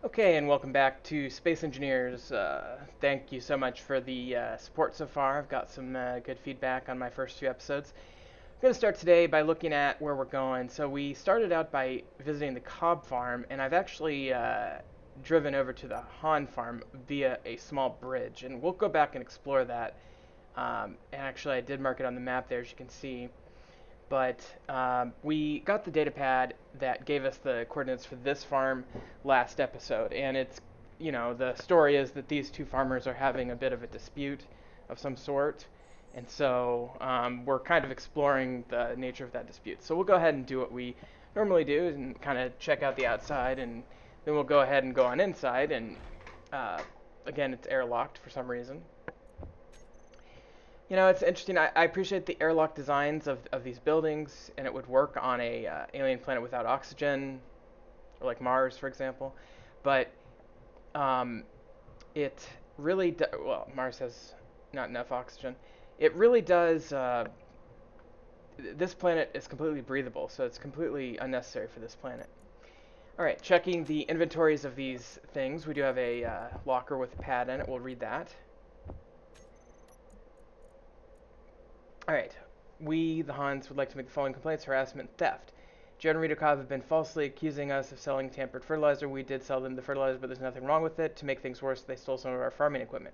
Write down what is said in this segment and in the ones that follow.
Okay, and welcome back to Space Engineers. Thank you so much for the support so far. I've got some good feedback on my first few episodes. I'm going to start today by looking at where we're going. So we started out by visiting the Cobb farm, and I've actually driven over to the Han farm via a small bridge, and we'll go back and explore that. And actually, I did mark it on the map there, as you can see. But we got the data pad that gave us the coordinates for this farm last episode, and the story is that these two farmers are having a bit of a dispute of some sort, and so we're kind of exploring the nature of that dispute. So we'll go ahead and do what we normally do and kind of check out the outside, and then we'll go ahead and go on inside, and uh, again, it's airlocked for some reason. It's interesting. I appreciate the airlock designs of these buildings, and it would work on a alien planet without oxygen, or like Mars, for example. But um, it really well, Mars has not enough oxygen. It really does. This planet is completely breathable, so it's completely unnecessary for this planet. All right, checking the inventories of these things. We do have a locker with a pad in it. We'll read that. All right. We, the Hans, would like to make the following complaints: harassment and theft. Jen and Rita Cobb have been falsely accusing us of selling tampered fertilizer. We did sell them the fertilizer, but there's nothing wrong with it. To make things worse, they stole some of our farming equipment.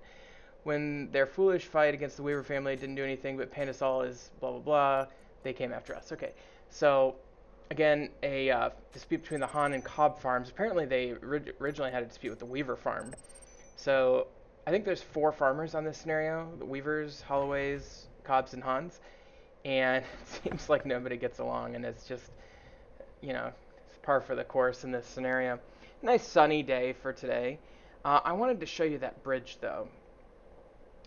When their foolish fight against the Weaver family didn't do anything but paint us all as blah blah blah, they came after us. Okay, so again, a dispute between the Han and Cobb farms. Apparently, they originally had a dispute with the Weaver farm. So I think there's four farmers on this scenario: the Weavers, Holloways, Cobbs, and Hans. And it seems like nobody gets along, and it's just, it's par for the course in this scenario. Nice sunny day for today. I wanted to show you that bridge, though.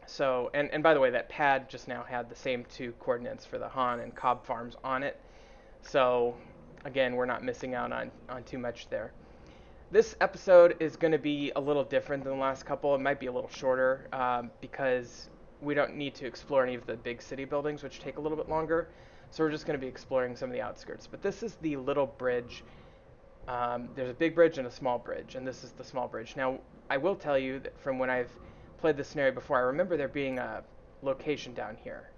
So, and by the way, that pad just now had the same two coordinates for the Han and Cobb farms on it. So, again, we're not missing out on too much there. This episode is going to be a little different than the last couple. It might be a little shorter because we don't need to explore any of the big city buildings, which take a little bit longer. So we're just going to be exploring some of the outskirts. But this is the little bridge. There's a big bridge and a small bridge, and this is the small bridge. Now, I will tell you that from when I've played this scenario before, I remember there being a location down here,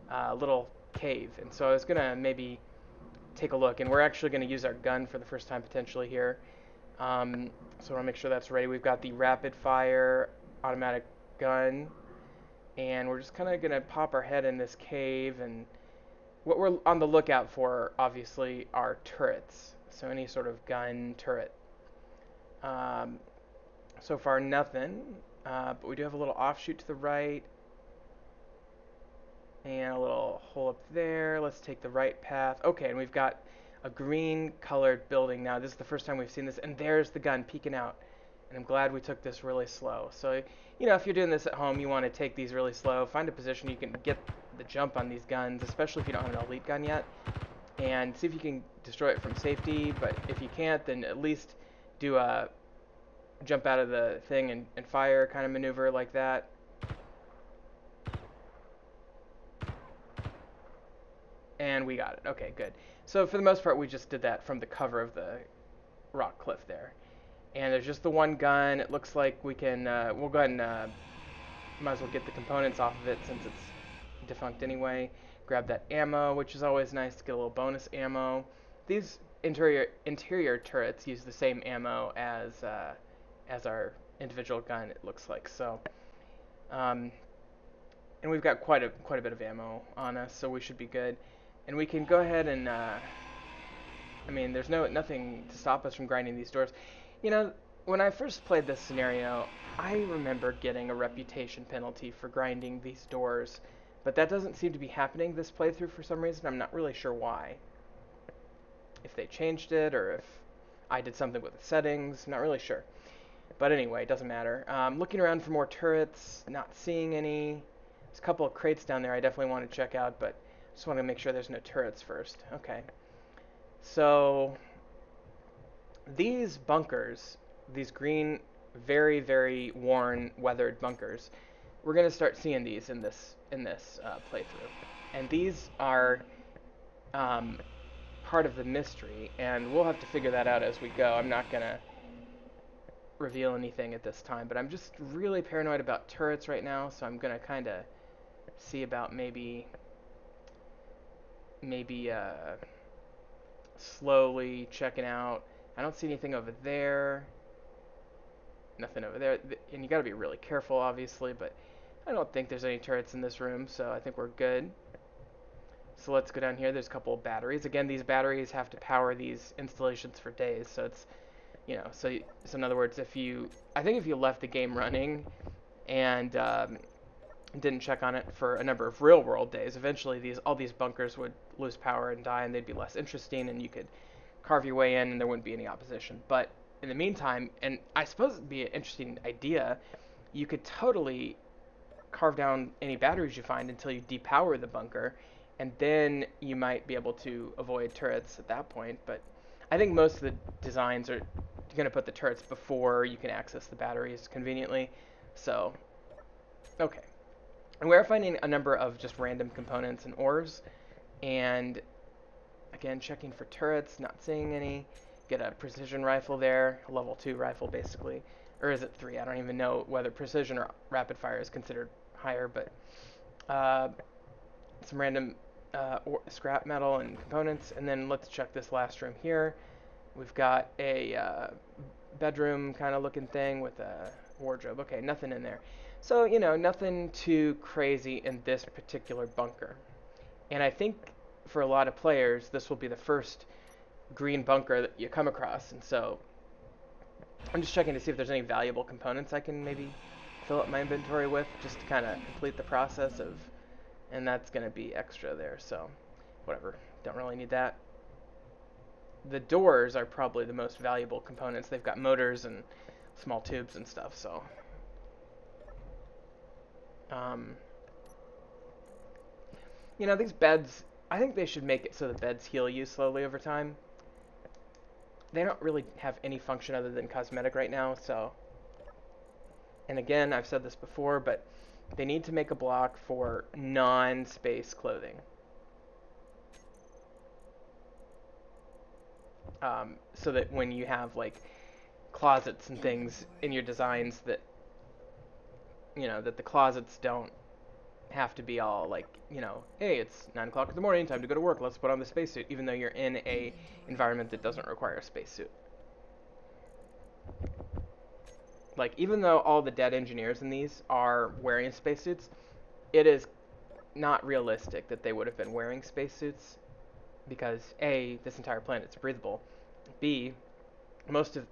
a little cave. And so I was going to maybe take a look. And we're actually going to use our gun for the first time potentially here. So I want to make sure that's ready. We've got the rapid fire automatic gun, and we're just kind of going to pop our head in this cave. And what we're on the lookout for, obviously, are turrets. So any sort of gun turret. Um, so far, nothing. But we do have a little offshoot to the right, and a little hole up there. Let's take the right path. Okay, and we've got a green colored building now. This is the first time we've seen this, and there's the gun peeking out. And I'm glad we took this really slow. So, if you're doing this at home, you want to take these really slow. Find a position you can get the jump on these guns, especially if you don't have an elite gun yet, and see if you can destroy it from safety. But if you can't, then at least do a jump out of the thing and fire kind of maneuver like that. And we got it. Okay, good. So for the most part, we just did that from the cover of the rock cliff there. And there's just the one gun. It looks like we can, we'll go ahead and might as well get the components off of it since it's defunct anyway. Grab that ammo, which is always nice to get a little bonus ammo. These interior turrets use the same ammo as our individual gun, it looks like. So, and we've got quite a bit of ammo on us, so we should be good. And we can go ahead and there's nothing to stop us from grinding these doors. When I first played this scenario, I remember getting a reputation penalty for grinding these doors, but that doesn't seem to be happening this playthrough for some reason. I'm not really sure why. If they changed it or if I did something with the settings, not really sure. But anyway, it doesn't matter. Looking around for more turrets, not seeing any. There's a couple of crates down there I definitely want to check out, but just want to make sure there's no turrets first. Okay. So these bunkers, these green, very, very worn, weathered bunkers, we're going to start seeing these in this playthrough. And these are part of the mystery, and we'll have to figure that out as we go. I'm not going to reveal anything at this time, but I'm just really paranoid about turrets right now, so I'm gonna kind of see about maybe slowly checking out. I don't see anything over there. Nothing over there. And you got to be really careful, obviously, but I don't think there's any turrets in this room, so I think we're good. So let's go down here. There's a couple of batteries. Again, these batteries have to power these installations for days, so it's, so in other words, I think if you left the game running and didn't check on it for a number of real world days, eventually all these bunkers would lose power and die, and they'd be less interesting, and you could carve your way in and there wouldn't be any opposition. But in the meantime, and I suppose it'd be an interesting idea, you could totally carve down any batteries you find until you depower the bunker, and then you might be able to avoid turrets at that point. But I think most of the designs are going to put the turrets before you can access the batteries conveniently. So, okay. And we're finding a number of just random components and ores, and again, checking for turrets, not seeing any. Get a precision rifle there, a level 2 rifle basically. Or is it 3? I don't even know whether precision or rapid fire is considered higher, but some random scrap metal and components. And then let's check this last room here. We've got a bedroom kind of looking thing with a wardrobe. Okay, nothing in there. So, nothing too crazy in this particular bunker. And I think for a lot of players, this will be the first green bunker that you come across. And so I'm just checking to see if there's any valuable components I can maybe fill up my inventory with, just to kind of complete the process of, and that's going to be extra there, so whatever, don't really need that. The doors are probably the most valuable components. They've got motors and small tubes and stuff, so these beds, I think they should make it so the beds heal you slowly over time. They don't really have any function other than cosmetic right now, so, and again, I've said this before, but they need to make a block for non-space clothing. So that when you have like closets and things in your designs, that that the closets don't have to be all like, hey, it's 9 o'clock in the morning, time to go to work, let's put on the spacesuit, even though you're in a environment that doesn't require a spacesuit. Like, even though all the dead engineers in these are wearing spacesuits, it is not realistic that they would have been wearing spacesuits, because A, this entire planet's breathable, B,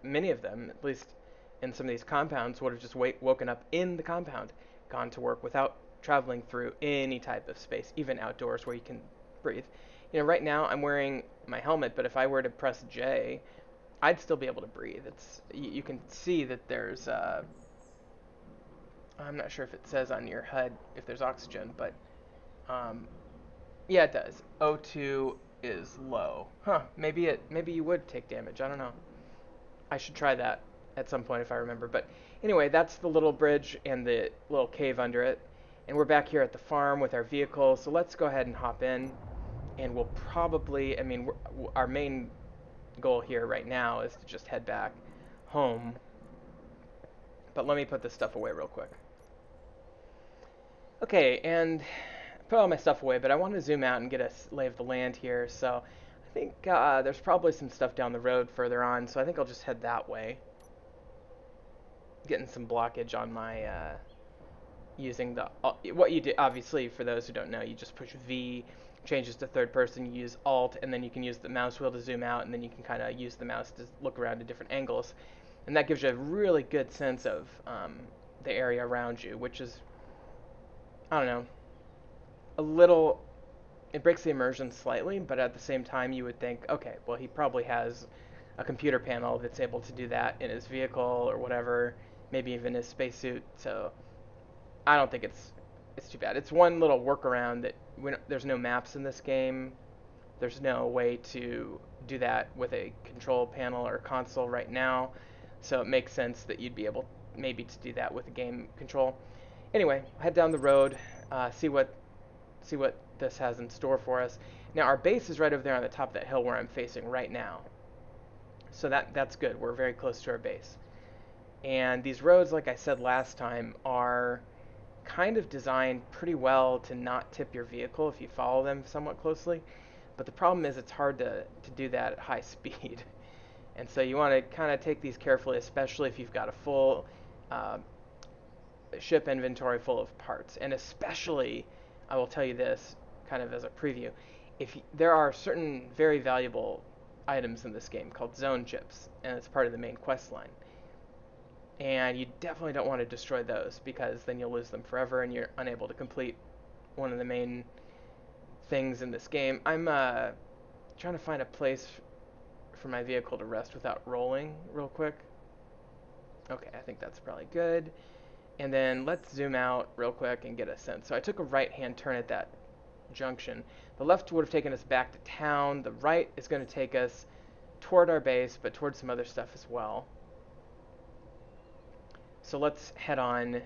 many of them, at least in some of these compounds, would have just woken up in the compound, gone to work without traveling through any type of space, even outdoors where you can breathe. Right now I'm wearing my helmet, but if I were to press J, I'd still be able to breathe. You can see that there's I'm not sure if it says on your HUD if there's oxygen, but yeah, it does. O2 is low. Huh, maybe you would take damage. I don't know. I should try that at some point if I remember. But anyway, that's the little bridge and the little cave under it. And we're back here at the farm with our vehicle, so let's go ahead and hop in. And we'll probably, our main goal here right now is to just head back home. But let me put this stuff away real quick. Okay, and put all my stuff away, but I want to zoom out and get a lay of the land here. So I think there's probably some stuff down the road further on, so I think I'll just head that way. Getting some blockage on my using the what you do, obviously, for those who don't know, you just push V, changes to third person, you use Alt, and then you can use the mouse wheel to zoom out, and then you can kind of use the mouse to look around at different angles, and that gives you a really good sense of the area around you, which is, I don't know, it breaks the immersion slightly, but at the same time you would think, okay, well, he probably has a computer panel that's able to do that in his vehicle or whatever, maybe even his spacesuit, so I don't think it's too bad. It's one little workaround that there's no maps in this game. There's no way to do that with a control panel or console right now, so it makes sense that you'd be able maybe to do that with a game control. Anyway, head down the road, see what this has in store for us. Now our base is right over there on the top of that hill where I'm facing right now, so that's good. We're very close to our base. And these roads, like I said last time, are kind of designed pretty well to not tip your vehicle if you follow them somewhat closely. But the problem is it's hard to do that at high speed. And so you want to kind of take these carefully, especially if you've got a full uh, ship inventory full of parts. And especially, I will tell you this kind of as a preview, there are certain very valuable items in this game called zone chips, and it's part of the main quest line. And you definitely don't want to destroy those because then you'll lose them forever and you're unable to complete one of the main things in this game. I'm trying to find a place for my vehicle to rest without rolling real quick. Okay, I think that's probably good. And then let's zoom out real quick and get a sense. So I took a right-hand turn at that junction. The left would have taken us back to town. The right is going to take us toward our base, but towards some other stuff as well. So let's head on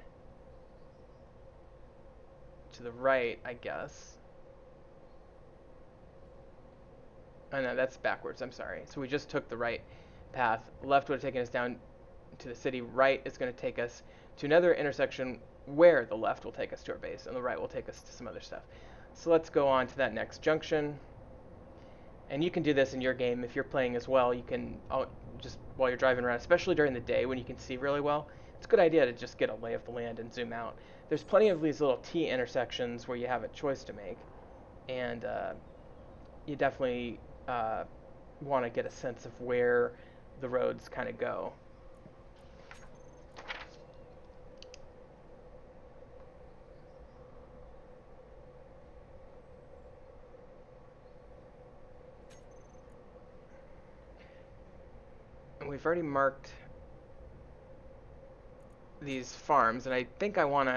to the right, I guess. Oh no, that's backwards, I'm sorry. So we just took the right path. Left would have taken us down to the city. Right is going to take us to another intersection where the left will take us to our base, and the right will take us to some other stuff. So let's go on to that next junction. And you can do this in your game if you're playing as well. You can, just while you're driving around, especially during the day when you can see really well, it's a good idea to just get a lay of the land and zoom out. There's plenty of these little T intersections where you have a choice to make, and you definitely want to get a sense of where the roads kind of go. And we've already marked these farms, and I think I want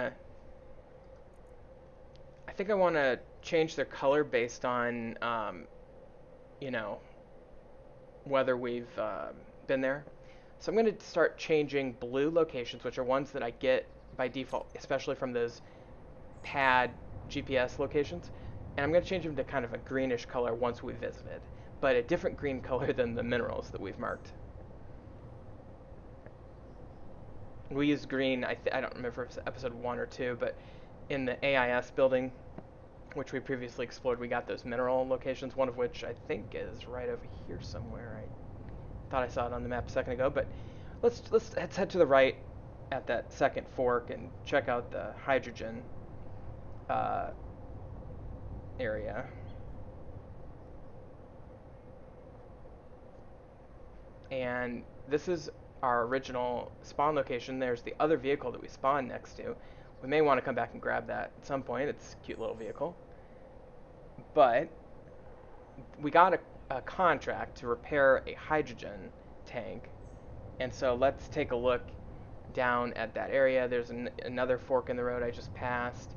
to change their color based on you know, whether we've been there. So I'm going to start changing blue locations, which are ones that I get by default, especially from those pad GPS locations. And I'm going to change them to kind of a greenish color once we've visited, but a different green color than the minerals that we've marked. We used green, I don't remember if it's episode 1 or 2, but in the AIS building, which we previously explored, we got those mineral locations, one of which I think is right over here somewhere. I thought I saw it on the map a second ago, but let's head to the right at that second fork and check out the hydrogen area. And this is our original spawn location. There's the other vehicle that we spawned next to. We may want to come back and grab that at some point. It's a cute little vehicle. But we got a contract to repair a hydrogen tank. And so let's take a look down at that area. There's another fork in the road I just passed.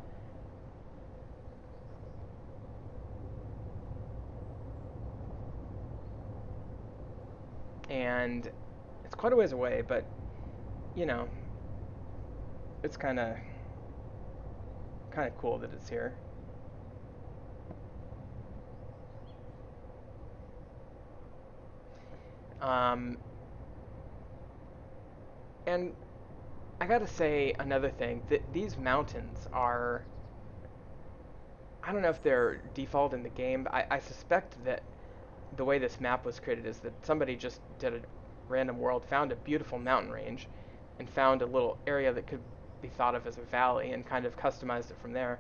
And it's quite a ways away, but, you know, it's kind of cool that it's here. And I gotta say another thing, that these mountains are, I don't know if they're default in the game, but I suspect that the way this map was created is that somebody just did a random world, found a beautiful mountain range, and found a little area that could be thought of as a valley and kind of customized it from there.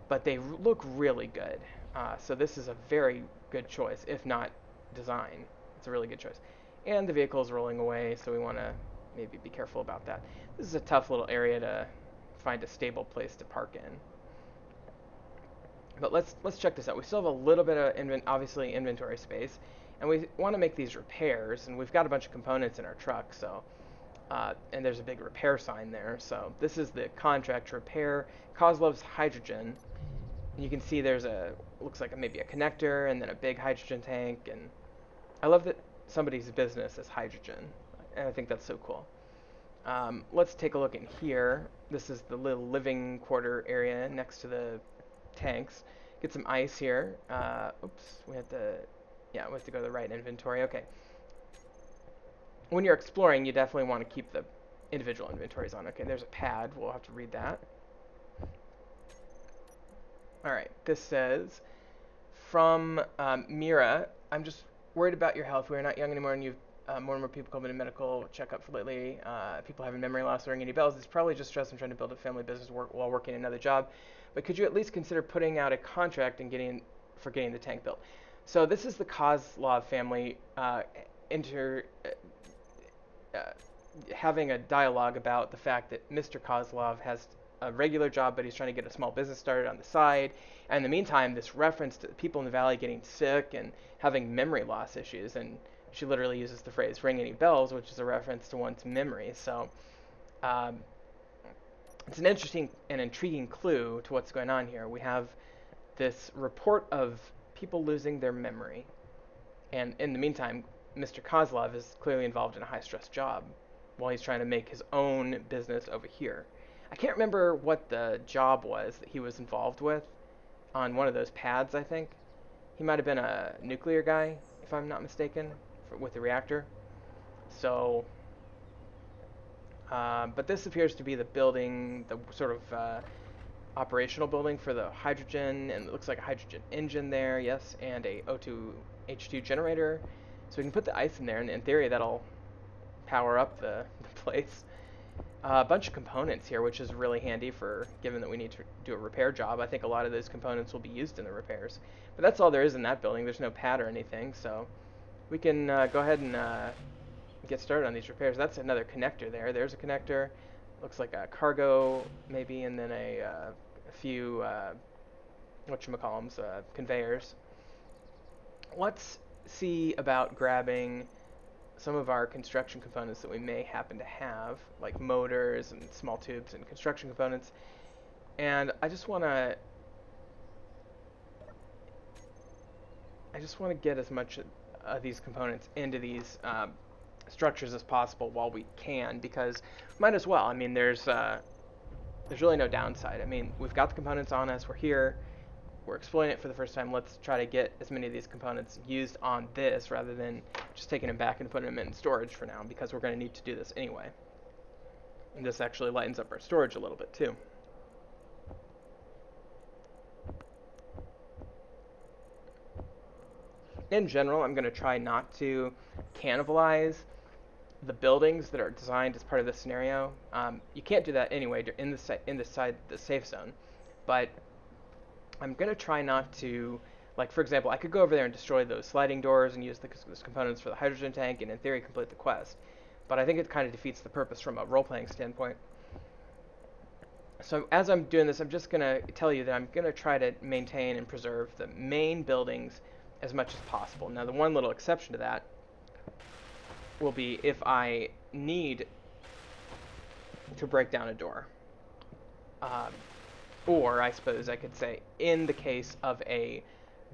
But they look really good. So this is a very good choice, if not design. It's a really good choice. And the vehicle is rolling away, so we want to maybe be careful about that. This is a tough little area to find a stable place to park in. But let's check this out. We still have a little bit of obviously inventory space, and we want to make these repairs. And we've got a bunch of components in our truck, so and there's a big repair sign there. So this is the contract to repair Kozlov's hydrogen. And you can see there's looks like maybe a connector and then a big hydrogen tank. And I love that somebody's business is hydrogen, and I think that's so cool. Let's take a look in here. This is the little living quarter area next to the tanks. Get some ice here. Oops, we have to go to the right inventory. Okay. When you're exploring, you definitely want to keep the individual inventories on. Okay, there's a pad. We'll have to read that. All right, this says, from Mira, I'm just worried about your health. We are not young anymore, and you've more and more people coming to medical checkup for lately. People having memory loss or ringing any bells. It's probably just stress and trying to build a family business while working another job. But could you at least consider putting out a contract and getting the tank built? So this is the Kozlov family having a dialogue about the fact that Mr. Kozlov has a regular job, but he's trying to get a small business started on the side. And in the meantime, this reference to people in the valley getting sick and having memory loss issues, and she literally uses the phrase "ring any bells," which is a reference to one's memory. So um, it's an interesting and intriguing clue to what's going on here. We have this report of people losing their memory, and in the meantime, Mr. Kozlov is clearly involved in a high-stress job while he's trying to make his own business over here. I can't remember what the job was that he was involved with on one of those pads, I think. He might have been a nuclear guy, if I'm not mistaken, with the reactor. So, but this appears to be the building, the sort of operational building for the hydrogen, and it looks like a hydrogen engine there, yes, and a O2 H2 generator. So we can put the ice in there, and in theory that'll power up the place. A bunch of components here, which is really handy for given that we need to do a repair job. I think a lot of those components will be used in the repairs. But that's all there is in that building. There's no pad or anything, so we can go ahead and get started on these repairs. That's another connector there. There's a connector. Looks like a cargo maybe, and then a few whatchamacallums, conveyors. Let's see about grabbing some of our construction components that we may happen to have, like motors and small tubes and construction components. And I just want to get as much of these components into these structures as possible while we can, because might as well. I mean, there's really no downside. I mean, we've got the components on us. We're here. We're exploring it for the first time. Let's try to get as many of these components used on this rather than just taking them back and putting them in storage for now, because we're going to need to do this anyway. And this actually lightens up our storage a little bit too. In general, I'm going to try not to cannibalize the buildings that are designed as part of this scenario. You can't do that anyway in the safe zone, but I'm going to try not to, like, for example, I could go over there and destroy those sliding doors and use those components for the hydrogen tank and in theory complete the quest. But I think it kind of defeats the purpose from a role-playing standpoint. So as I'm doing this, I'm just going to tell you that I'm going to try to maintain and preserve the main buildings as much as possible. Now, the one little exception to that will be if I need to break down a door. Or I suppose I could say in the case of a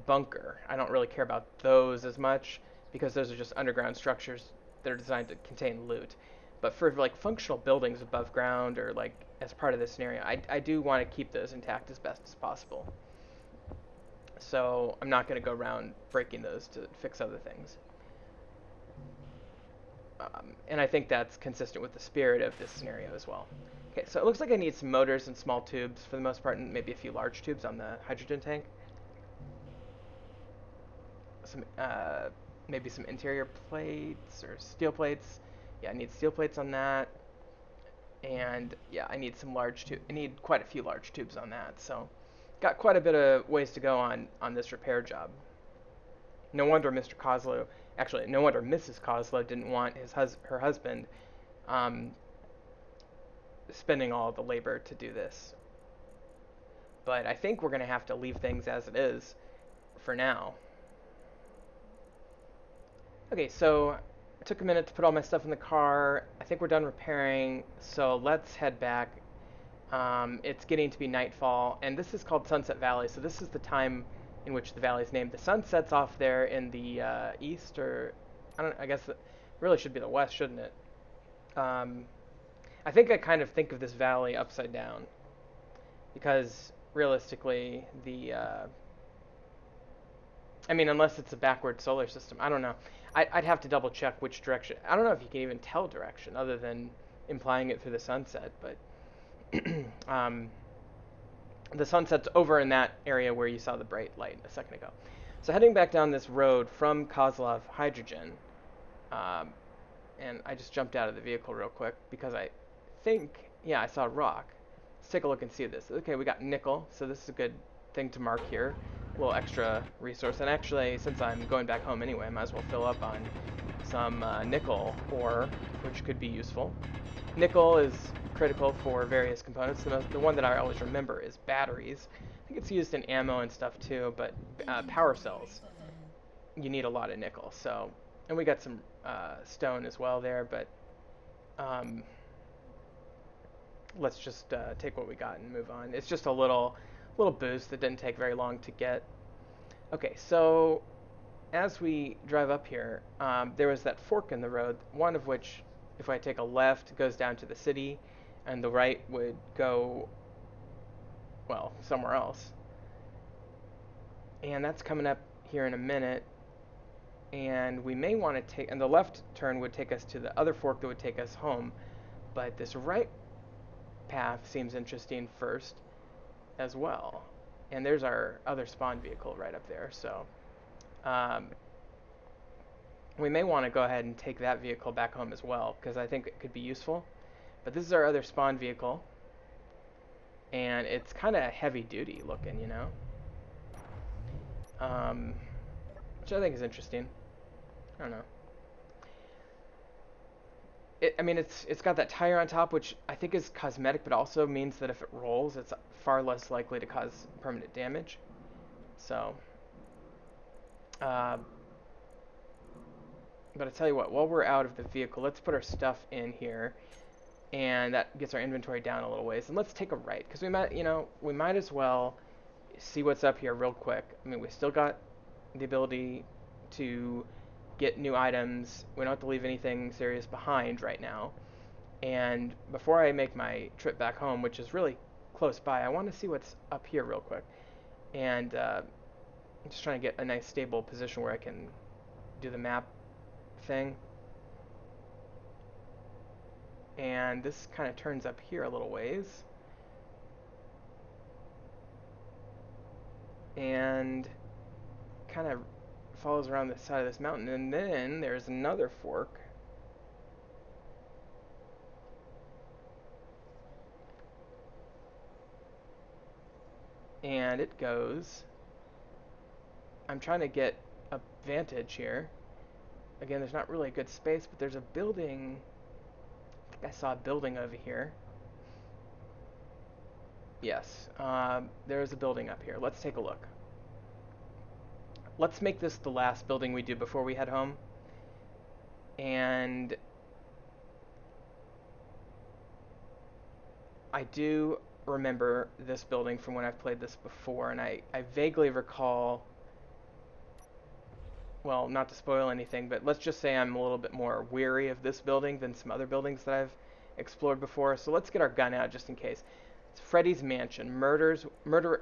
bunker. I don't really care about those as much because those are just underground structures that are designed to contain loot. But for like functional buildings above ground or like as part of this scenario, I do want to keep those intact as best as possible. So I'm not going to go around breaking those to fix other things. And I think that's consistent with the spirit of this scenario as well. Okay, so it looks like I need some motors and small tubes for the most part, and maybe a few large tubes on the hydrogen tank. Some, maybe some interior plates or steel plates. Yeah, I need steel plates on that. And yeah, I need some large tubes. I need quite a few large tubes on that. So got quite a bit of ways to go on this repair job. No wonder Mr. Kozlow, actually, no wonder Mrs. Kozlow didn't want her husband spending all the labor to do this. But I think we're going to have to leave things as it is for now. Okay, so I took a minute to put all my stuff in the car. I think we're done repairing, so let's head back. It's getting to be nightfall, and this is called Sunset Valley, so this is the time in which the valley is named. The sun sets off there in the east, or I guess it really should be the west, shouldn't it? I think I kind of think of this valley upside down, because realistically, I mean, unless it's a backward solar system, I don't know. I'd have to double check which direction. I don't know if you can even tell direction other than implying it through the sunset, but um, the sunset's over in that area where you saw the bright light a second ago. So heading back down this road from Kozlov Hydrogen, um, and I just jumped out of the vehicle real quick because I think, yeah, I saw a rock. Let's take a look and see this. Okay, we got nickel, so this is a good thing to mark here. A little extra resource, and actually, since I'm going back home anyway, I might as well fill up on some nickel ore, which could be useful. Nickel is critical for various components. The one that I always remember is batteries. I think it's used in ammo and stuff too, but power cells, you need a lot of nickel. So, and we got some stone as well there, but um, let's just take what we got and move on. It's just a little boost that didn't take very long to get. Okay, so as we drive up here, there was that fork in the road, one of which, if I take a left, goes down to the city, and the right would go, well, somewhere else. And that's coming up here in a minute. And we may want to take, and the left turn would take us to the other fork that would take us home. But this right path seems interesting first as well. And there's our other spawn vehicle right up there. So we may want to go ahead and take that vehicle back home as well, because I think it could be useful. But this is our other spawn vehicle. And it's kind of heavy duty looking, you know? Which I think is interesting. I don't know. I mean, it's got that tire on top, which I think is cosmetic, but also means that if it rolls, it's far less likely to cause permanent damage. So, but I tell you what, while we're out of the vehicle, let's put our stuff in here, and that gets our inventory down a little ways. And let's take a right, because we might as well see what's up here real quick. I mean, we still got the ability to get new items. We don't have to leave anything serious behind right now. And before I make my trip back home, which is really close by, I want to see what's up here real quick. And I'm just trying to get a nice stable position where I can do the map thing. And this kind of turns up here a little ways. And kind of follows around the side of this mountain, and then there's another fork. And it goes, I'm trying to get a vantage here. Again, there's not really a good space, but there's a building. I think I saw a building over here. Yes, there's a building up here. Let's take a look. Let's make this the last building we do before we head home. And I do remember this building from when I've played this before, and I vaguely recall, well, not to spoil anything, but let's just say I'm a little bit more weary of this building than some other buildings that I've explored before. So let's get our gun out just in case. It's Freddy's Mansion.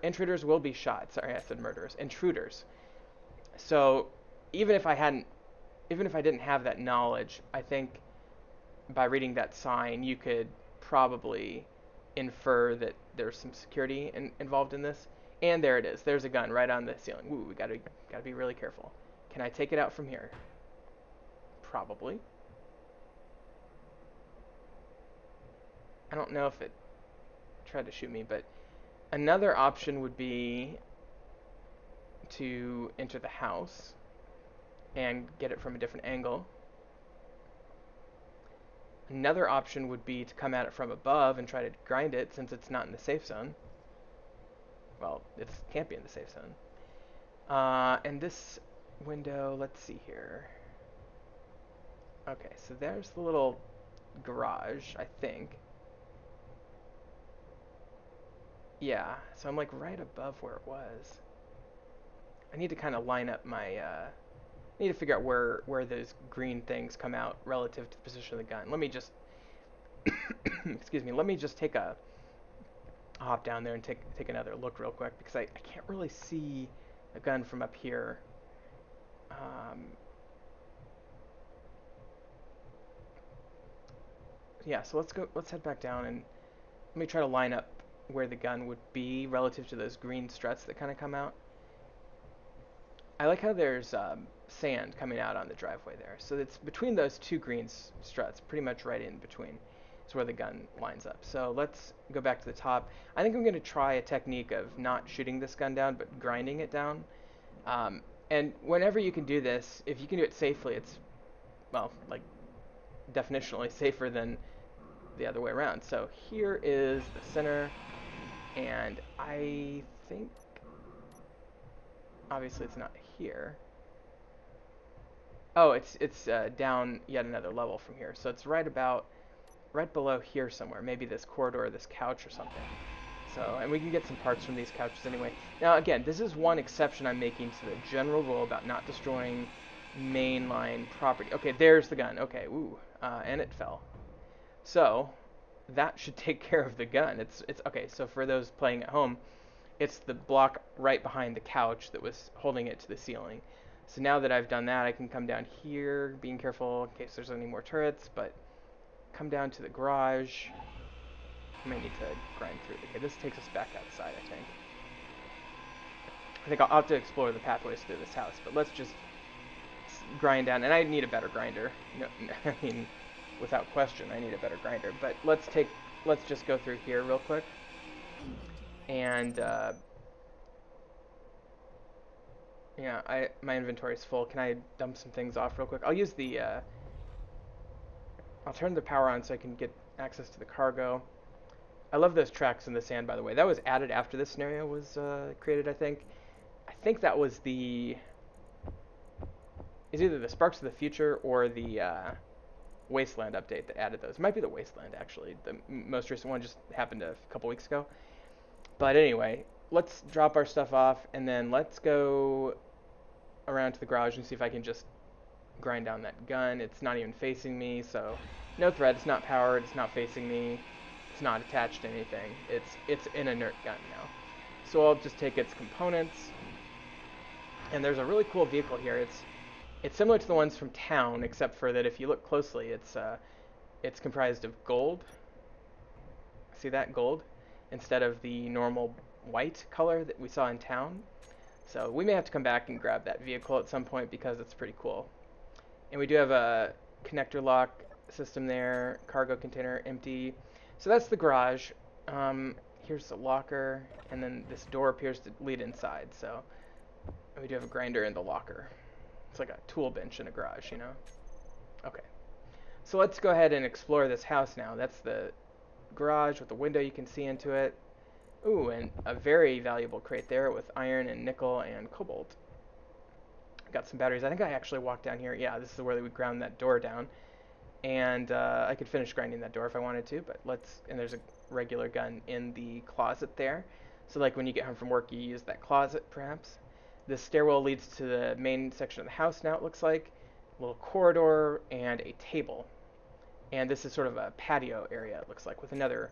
Intruders will be shot. Sorry, I said murderers. Intruders. So even if I didn't have that knowledge, I think by reading that sign, you could probably infer that there's some security involved in this. And there it is. There's a gun right on the ceiling. Ooh, we gotta be really careful. Can I take it out from here? Probably. I don't know if it tried to shoot me, but another option would be to enter the house and get it from a different angle. Another option would be to come at it from above and try to grind it, since it's not in the safe zone. Well, it can't be in the safe zone. And this window, let's see here. Okay, so there's the little garage, I think. Yeah, so I'm like right above where it was. I need to kind of line up my, I need to figure out where those green things come out relative to the position of the gun. Let me just, excuse me, let me just take a hop down there and take another look real quick, because I can't really see a gun from up here. yeah, so let's head back down and let me try to line up where the gun would be relative to those green struts that kind of come out. I like how there's sand coming out on the driveway there. So it's between those two green struts, pretty much right in between. Is where the gun lines up. So let's go back to the top. I think I'm going to try a technique of not shooting this gun down, but grinding it down. And whenever you can do this, if you can do it safely, it's, well, like, definitionally safer than the other way around. So here is the center, and I think, obviously it's not here. Oh, it's down yet another level from here. So it's right below here somewhere. Maybe this corridor, this couch or something. So, and we can get some parts from these couches anyway. Now, again, this is one exception I'm making to the general rule about not destroying mainline property. Okay, there's the gun. Okay, ooh, and it fell. So, that should take care of the gun. It's okay. So for those playing at home, it's the block right behind the couch that was holding it to the ceiling. So now that I've done that, I can come down here, being careful in case there's any more turrets, but come down to the garage. I may need to grind through. Okay, this takes us back outside, I think. I think I'll have to explore the pathways through this house, but let's just grind down. And I need a better grinder. No, I mean, without question, I need a better grinder. But let's just go through here real quick. And, yeah, my inventory is full. Can I dump some things off real quick? I'll use the, I'll turn the power on so I can get access to the cargo. I love those tracks in the sand, by the way. That was added after this scenario was created, I think. I think that was it's either the Sparks of the Future or the Wasteland update that added those. It might be the Wasteland, actually. The most recent one just happened a couple weeks ago. But anyway, let's drop our stuff off, and then let's go around to the garage and see if I can just grind down that gun. It's not even facing me, so no threat. It's not powered. It's not facing me. It's not attached to anything. It's an inert gun now. So I'll just take its components. And there's a really cool vehicle here. It's similar to the ones from town, except for that if you look closely, it's comprised of gold. See that, gold, instead of the normal white color that we saw in town. So we may have to come back and grab that vehicle at some point because it's pretty cool. And we do have a connector lock system there, cargo container empty. So that's the garage. Here's the locker, and then this door appears to lead inside. So we do have a grinder in the locker. It's like a tool bench in a garage, you know? Okay. So let's go ahead and explore this house now. That's the garage with the window you can see into it. Ooh, and a very valuable crate there with iron and nickel and cobalt. Got some batteries. I think I actually walked down here. Yeah, this is where we ground that door down. And I could finish grinding that door if I wanted to, but and there's a regular gun in the closet there. So like when you get home from work, you use that closet perhaps. This stairwell leads to the main section of the house now, it looks like. A little corridor and a table. And this is sort of a patio area, it looks like, with another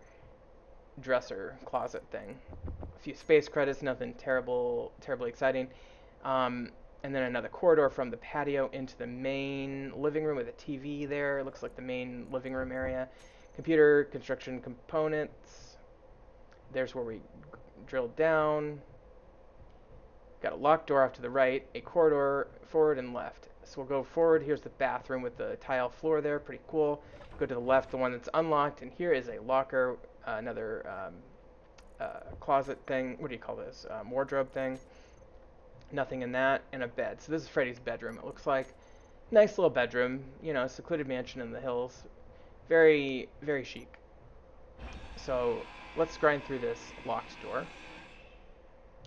dresser closet thing. A few space credits, nothing terribly exciting. And then another corridor from the patio into the main living room with a TV there. It looks like the main living room area. Computer, construction components. There's where we drilled down. Got a locked door off to the right, a corridor forward and left. So we'll go forward. Here's the bathroom with the tile floor there. Pretty cool. Go to the left, the one that's unlocked. And here is a locker, another closet thing. What do you call this? Wardrobe thing. Nothing in that, and a bed. So this is Freddy's bedroom, it looks like. Nice little bedroom, you know, secluded mansion in the hills. Very, very chic. So let's grind through this locked door.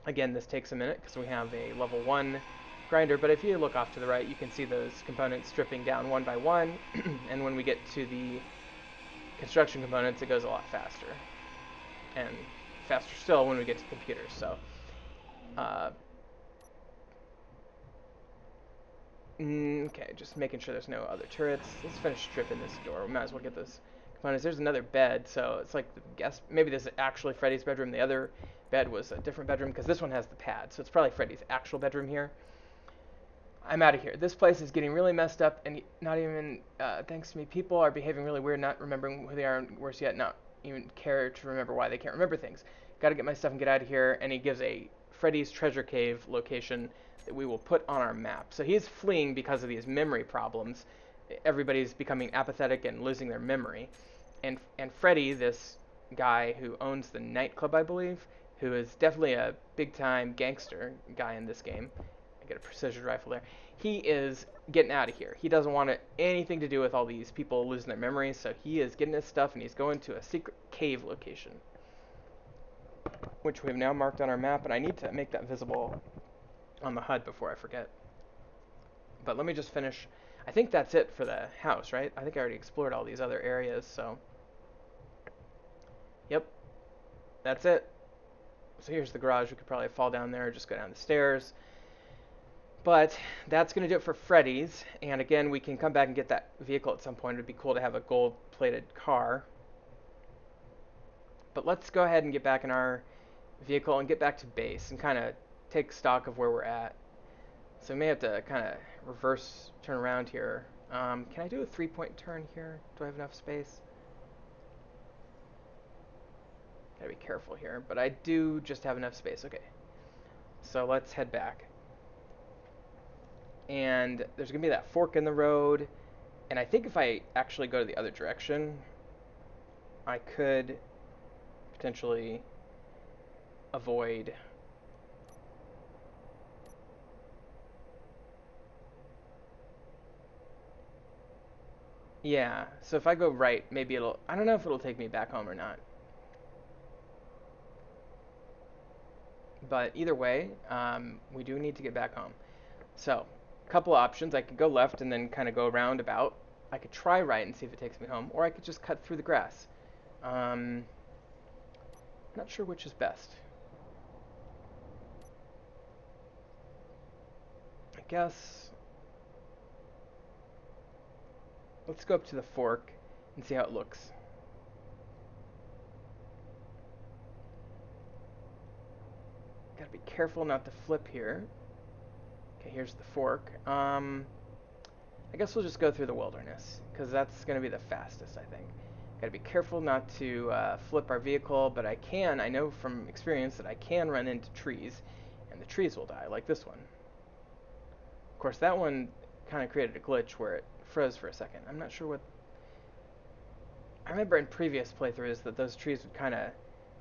Again, this takes a minute because we have a level 1 grinder, but if you look off to the right, you can see those components stripping down one by one, and when we get to the construction components, it goes a lot faster. And faster still when we get to computers, so... Okay, just making sure there's no other turrets. Let's finish stripping this door. We might as well get those components. There's another bed, so it's like the guest. Maybe this is actually Freddy's bedroom. The other bed was a different bedroom because this one has the pad, so it's probably Freddy's actual bedroom here. I'm out of here. This place is getting really messed up, and not even thanks to me, people are behaving really weird, not remembering who they are, and worse yet, not even care to remember why they can't remember things. Gotta get my stuff and get out of here. And he gives a Freddy's Treasure Cave location that we will put on our map. So he's fleeing because of these memory problems. Everybody's becoming apathetic and losing their memory. And Freddy, this guy who owns the nightclub, I believe, who is definitely a big-time gangster guy in this game. I get a precision rifle there. He is getting out of here. He doesn't want anything to do with all these people losing their memories, so he is getting his stuff and he's going to a secret cave location, which we've now marked on our map, and I need to make that visible on the HUD before I forget. But let me just finish. I think that's it for the house, right? I think I already explored all these other areas, so. Yep, that's it. So here's the garage. We could probably fall down there or just go down the stairs. But that's going to do it for Freddy's. And again, we can come back and get that vehicle at some point. It would be cool to have a gold-plated car. But let's go ahead and get back in our vehicle and get back to base and kind of take stock of where we're at. So we may have to kind of reverse turn around here. Can I do a 3-point turn here? Do I have enough space? Gotta be careful here, but I do just have enough space. Okay. So let's head back. And there's gonna be that fork in the road. And I think if I actually go to the other direction, I could potentially avoid yeah, so if I go right, maybe it'll, I don't know if it'll take me back home or not. But either way, we do need to get back home. So, a couple of options. I could go left and then kind of go around about. I could try right and see if it takes me home, or I could just cut through the grass. Not sure which is best. I guess let's go up to the fork and see how it looks. Gotta be careful not to flip here. Okay, here's the fork. I guess we'll just go through the wilderness, because that's going to be the fastest, I think. Gotta be careful not to flip our vehicle, but I know from experience that I can run into trees, and the trees will die, like this one. Of course, that one kind of created a glitch where it froze for a second. I'm not sure what... I remember in previous playthroughs that those trees would kind of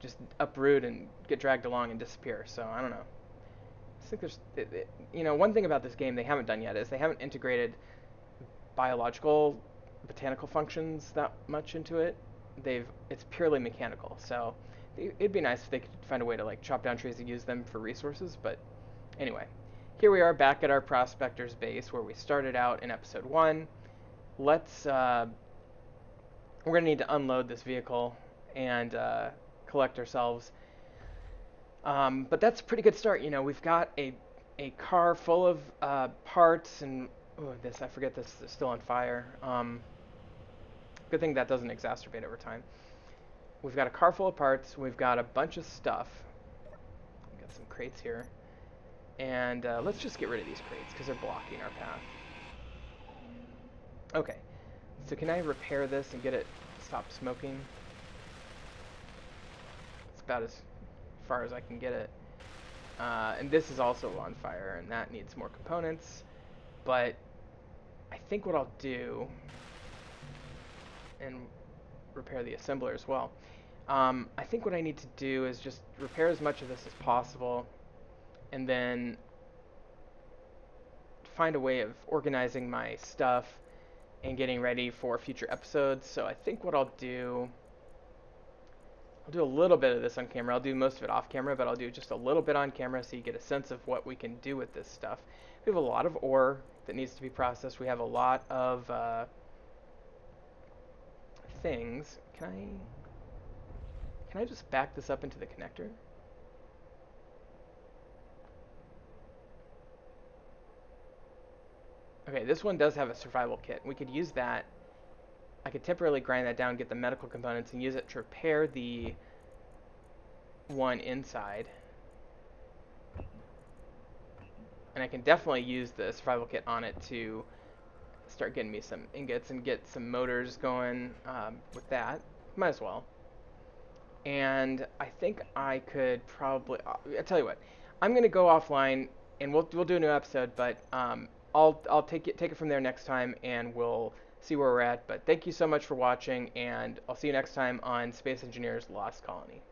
just uproot and get dragged along and disappear, so I don't know. I think there's... one thing about this game they haven't done yet is they haven't integrated biological botanical functions that much into it. It's purely mechanical, so it'd be nice if they could find a way to like chop down trees and use them for resources. But anyway, here we are back at our prospector's base where we started out in episode 1. Let's we're gonna need to unload this vehicle and collect ourselves, but that's a pretty good start. We've got a car full of parts and I forget this is still on fire. Good thing that doesn't exacerbate over time. We've got a car full of parts. We've got a bunch of stuff. We've got some crates here. And let's just get rid of these crates because they're blocking our path. Okay. So can I repair this and get it stop smoking? It's about as far as I can get it. And this is also on fire, and that needs more components. But I think what I'll do, and repair the assembler as well, I think what I need to do is just repair as much of this as possible, and then find a way of organizing my stuff and getting ready for future episodes. So I think what I'll do a little bit of this on camera. I'll do most of it off camera, but I'll do just a little bit on camera so you get a sense of what we can do with this stuff. We have a lot of ore that needs to be processed. We have a lot of things. Can I just back this up into the connector? Okay, this one does have a survival kit. We could use that. I could temporarily grind that down, get the medical components, and use it to repair the one inside. And and I can definitely use the survival kit on it to start getting me some ingots and get some motors going with that. Might as well. And I think I could probably. I tell you what, I'm gonna go offline and we'll do a new episode, but I'll take it from there next time, and we'll see where we're at. But thank you so much for watching, and I'll see you next time on Space Engineers Lost Colony.